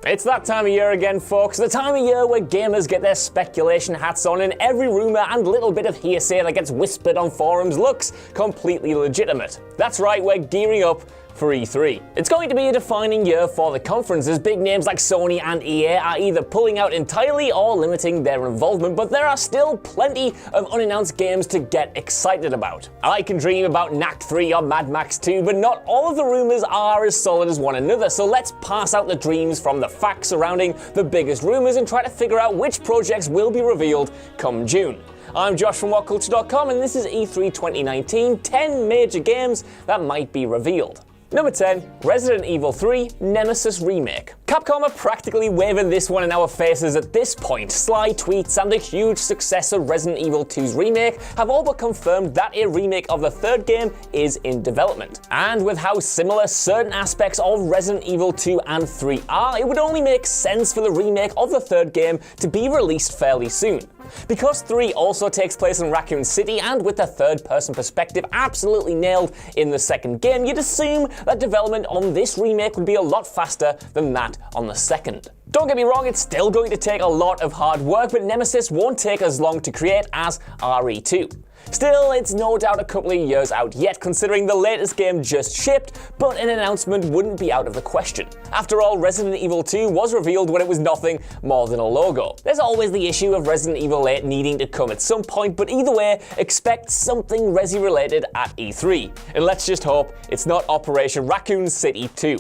It's that time of year again, folks. The time of year where gamers get their speculation hats on and every rumor and little bit of hearsay that gets whispered on forums looks completely legitimate. That's right, we're gearing up for E3. It's going to be a defining year for the conference, as big names like Sony and EA are either pulling out entirely or limiting their involvement, but there are still plenty of unannounced games to get excited about. I can dream about Knack 3 or Mad Max 2, but not all of the rumors are as solid as one another, so let's pass out the dreams from the facts surrounding the biggest rumors and try to figure out which projects will be revealed come June. I'm Josh from WhatCulture.com, and this is E3 2019, 10 major games that might be revealed. Number 10, Resident Evil 3 Nemesis Remake. Capcom are practically waving this one in our faces at this point. Sly tweets and the huge success of Resident Evil 2's remake have all but confirmed that a remake of the third game is in development. And with how similar certain aspects of Resident Evil 2 and 3 are, it would only make sense for the remake of the third game to be released fairly soon. Because 3 also takes place in Raccoon City, and with the third-person perspective absolutely nailed in the second game, you'd assume that development on this remake would be a lot faster than that on the second. Don't get me wrong, it's still going to take a lot of hard work, but Nemesis won't take as long to create as RE2. Still, it's no doubt a couple of years out yet, considering the latest game just shipped, but an announcement wouldn't be out of the question. After all, Resident Evil 2 was revealed when it was nothing more than a logo. There's always the issue of Resident Evil 8 needing to come at some point, but either way, expect something Resi related at E3. And let's just hope it's not Operation Raccoon City 2.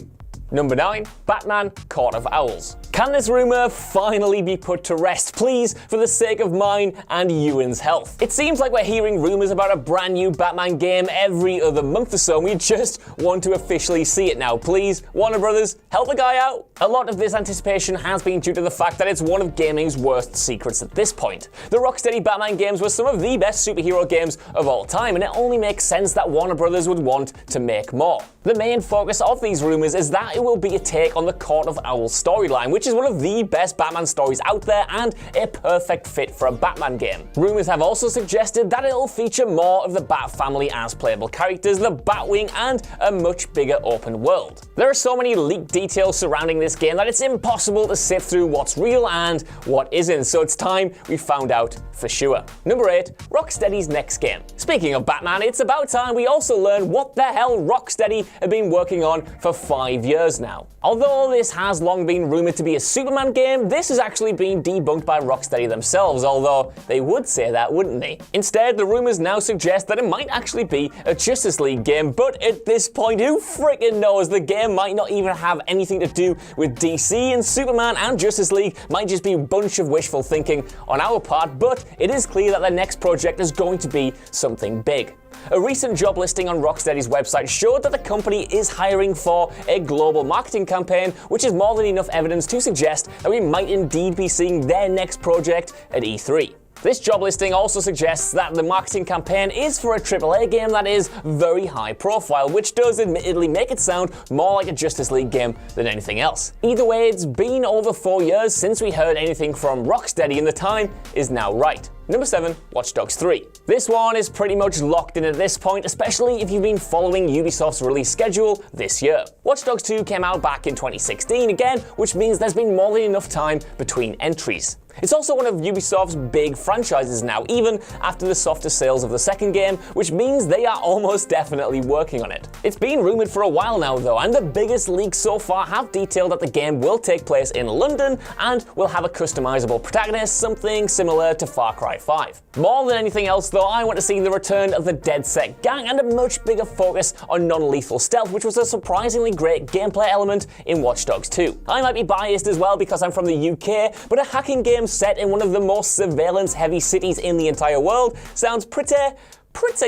Number 9, Batman Court of Owls. Can this rumor finally be put to rest, please, for the sake of mine and Ewan's health? It seems like we're hearing rumors about a brand new Batman game every other month or so, and we just want to officially see it now. Please, Warner Brothers, help the guy out. A lot of this anticipation has been due to the fact that it's one of gaming's worst secrets at this point. The Rocksteady Batman games were some of the best superhero games of all time, and it only makes sense that Warner Brothers would want to make more. The main focus of these rumors is that it will be a take on the Court of Owls storyline, which is one of the best Batman stories out there and a perfect fit for a Batman game. Rumors have also suggested that it'll feature more of the Bat family as playable characters, the Batwing, and a much bigger open world. There are so many leaked details surrounding this game that it's impossible to sift through what's real and what isn't, so it's time we found out for sure. Number 8, Rocksteady's next game. Speaking of Batman, it's about time we also learn what the hell Rocksteady have been working on for 5 years now. Although this has long been rumored to be a Superman game, this has actually been debunked by Rocksteady themselves, although they would say that, wouldn't they? Instead, the rumors now suggest that it might actually be a Justice League game, but at this point, who freaking knows? The game might not even have anything to do with DC, and Superman and Justice League might just be a bunch of wishful thinking on our part, but it is clear that the next project is going to be something big. A recent job listing on Rocksteady's website showed that the company is hiring for a global marketing campaign, which is more than enough evidence to suggest that we might indeed be seeing their next project at E3. This job listing also suggests that the marketing campaign is for a AAA game that is very high profile, which does admittedly make it sound more like a Justice League game than anything else. Either way, it's been over 4 years since we heard anything from Rocksteady, and the time is now right. Number 7, Watch Dogs 3. This one is pretty much locked in at this point, especially if you've been following Ubisoft's release schedule this year. Watch Dogs 2 came out back in 2016 again, which means there's been more than enough time between entries. It's also one of Ubisoft's big franchises now, even after the softer sales of the second game, which means they are almost definitely working on it. It's been rumored for a while now though, and the biggest leaks so far have detailed that the game will take place in London and will have a customizable protagonist, something similar to Far Cry 5. More than anything else though, I want to see the return of the Dead Set gang and a much bigger focus on non-lethal stealth, which was a surprisingly great gameplay element in Watch Dogs 2. I might be biased as well because I'm from the UK, but a hacking game set in one of the most surveillance-heavy cities in the entire world sounds pretty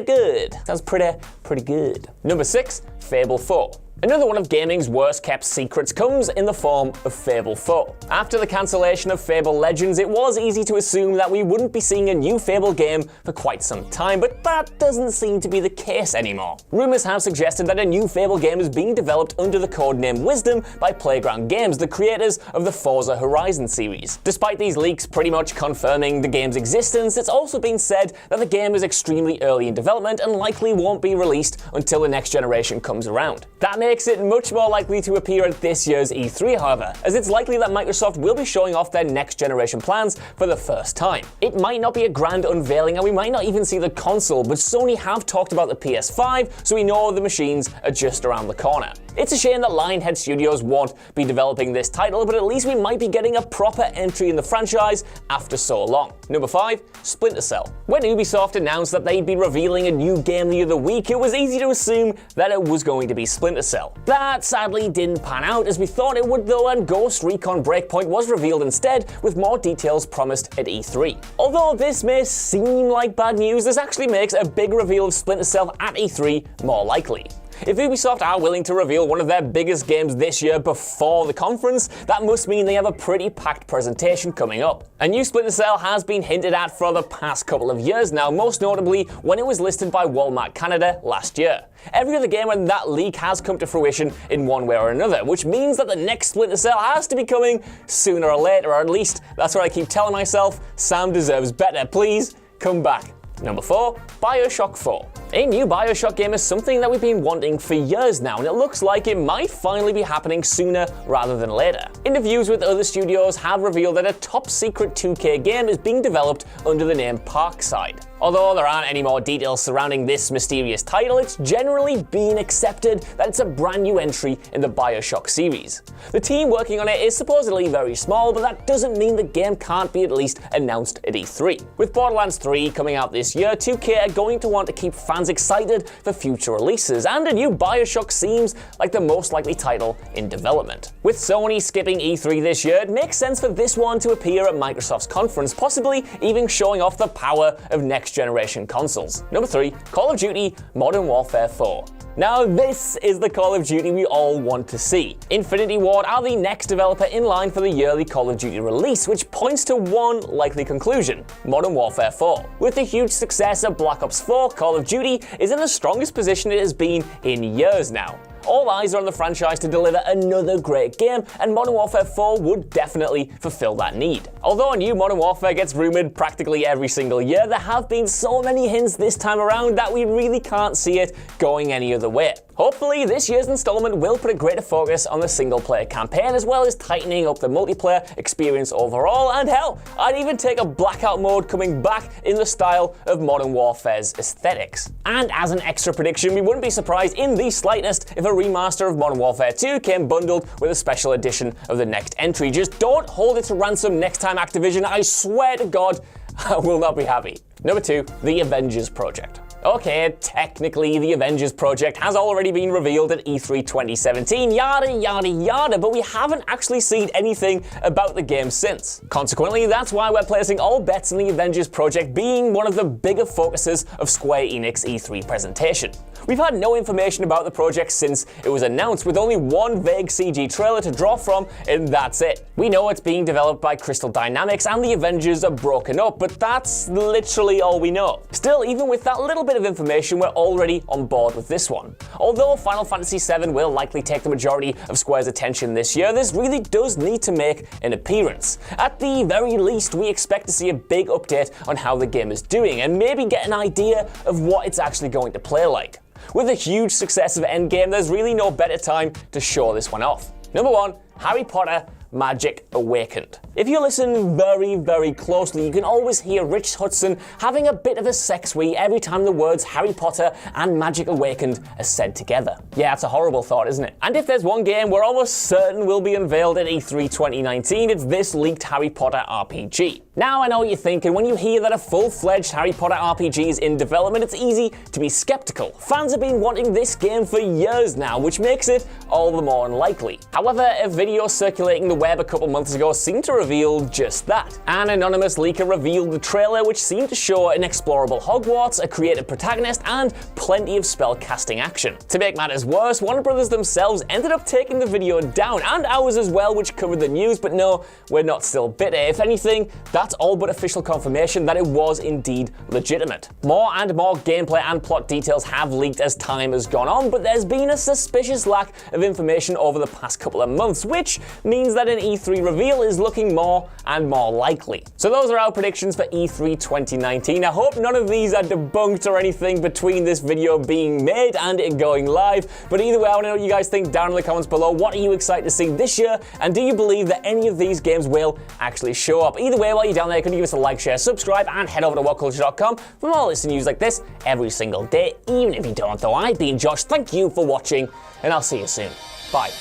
good. Sounds pretty good. Number 6, Fable 4. Another one of gaming's worst-kept secrets comes in the form of Fable 4. After the cancellation of Fable Legends, it was easy to assume that we wouldn't be seeing a new Fable game for quite some time, but that doesn't seem to be the case anymore. Rumors have suggested that a new Fable game is being developed under the codename Wisdom by Playground Games, the creators of the Forza Horizon series. Despite these leaks pretty much confirming the game's existence, it's also been said that the game is extremely early in development and likely won't be released until the next generation comes around. That makes it much more likely to appear at this year's E3, however, as it's likely that Microsoft will be showing off their next generation plans for the first time. It might not be a grand unveiling and we might not even see the console, but Sony have talked about the PS5, so we know the machines are just around the corner. It's a shame that Lionhead Studios won't be developing this title, but at least we might be getting a proper entry in the franchise after so long. Number 5, Splinter Cell. When Ubisoft announced that they'd be revealing a new game the other week, it was easy to assume that it was going to be Splinter Cell. That sadly didn't pan out as we thought it would though, and Ghost Recon Breakpoint was revealed instead, with more details promised at E3. Although this may seem like bad news, this actually makes a big reveal of Splinter Cell at E3 more likely. If Ubisoft are willing to reveal one of their biggest games this year before the conference, that must mean they have a pretty packed presentation coming up. A new Splinter Cell has been hinted at for the past couple of years now, most notably when it was listed by Walmart Canada last year. Every other game in that leak has come to fruition in one way or another, which means that the next Splinter Cell has to be coming sooner or later, or at least that's what I keep telling myself. Sam deserves better, please come back. Number 4, BioShock 4. A new BioShock game is something that we've been wanting for years now, and it looks like it might finally be happening sooner rather than later. Interviews with other studios have revealed that a top-secret 2K game is being developed under the name Parkside. Although there aren't any more details surrounding this mysterious title, it's generally been accepted that it's a brand new entry in the BioShock series. The team working on it is supposedly very small, but that doesn't mean the game can't be at least announced at E3. With Borderlands 3 coming out this year, 2K are going to want to keep fans excited for future releases, and a new BioShock seems like the most likely title in development. With Sony skipping E3 this year, it makes sense for this one to appear at Microsoft's conference, possibly even showing off the power of next-generation consoles. Number 3, Call of Duty Modern Warfare 4. Now this is the Call of Duty we all want to see. Infinity Ward are the next developer in line for the yearly Call of Duty release, which points to one likely conclusion: Modern Warfare 4. With the huge success of Black Ops 4, Call of Duty is in the strongest position it has been in years now. All eyes are on the franchise to deliver another great game, and Modern Warfare 4 would definitely fulfill that need. Although a new Modern Warfare gets rumored practically every single year, there have been so many hints this time around that we really can't see it going any other way. Hopefully, this year's installment will put a greater focus on the single-player campaign, as well as tightening up the multiplayer experience overall, and hell, I'd even take a blackout mode coming back in the style of Modern Warfare's aesthetics. And as an extra prediction, we wouldn't be surprised in the slightest if a remaster of Modern Warfare 2 came bundled with a special edition of the next entry. Just don't hold it to ransom next time, Activision. I swear to God, I will not be happy. Number 2, The Avengers Project. Okay, technically the Avengers Project has already been revealed at E3 2017, yada yada yada, but we haven't actually seen anything about the game since. Consequently, that's why we're placing all bets on the Avengers Project being one of the bigger focuses of Square Enix E3 presentation. We've had no information about the project since it was announced, with only one vague CG trailer to draw from, and that's it. We know it's being developed by Crystal Dynamics and the Avengers are broken up, but that's literally all we know. Still, even with that little bit of information, we're already on board with this one. Although Final Fantasy VII will likely take the majority of Square's attention this year, this really does need to make an appearance. At the very least, we expect to see a big update on how the game is doing, and maybe get an idea of what it's actually going to play like. With the huge success of Endgame, there's really no better time to show this one off. Number 1, Harry Potter Magic Awakened. If you listen very, very closely, you can always hear Rich Hudson having a bit of a sex wee every time the words Harry Potter and Magic Awakened are said together. Yeah, it's a horrible thought, isn't it? And if there's one game we're almost certain will be unveiled at E3 2019, it's this leaked Harry Potter RPG. Now, I know what you're thinking. When you hear that a full-fledged Harry Potter RPG is in development, it's easy to be skeptical. Fans have been wanting this game for years now, which makes it all the more unlikely. However, a video circulating the web a couple months ago seemed to reveal just that. An anonymous leaker revealed the trailer, which seemed to show an explorable Hogwarts, a creative protagonist, and plenty of spell-casting action. To make matters worse, Warner Brothers themselves ended up taking the video down, and ours as well, which covered the news, but no, we're not still bitter. If anything, that that's all but official confirmation that it was indeed legitimate. More and more gameplay and plot details have leaked as time has gone on, but there's been a suspicious lack of information over the past couple of months, which means that an E3 reveal is looking more and more likely. So those are our predictions for E3 2019. I hope none of these are debunked or anything between this video being made and it going live, but either way, I want to know what you guys think down in the comments below. What are you excited to see this year, and do you believe that any of these games will actually show up? Either way, while you're down there, can you give us a like, share, subscribe, and head over to whatculture.com for more listening news like this every single day. Even if you don't, though, I've been Josh. Thank you for watching, and I'll see you soon. Bye.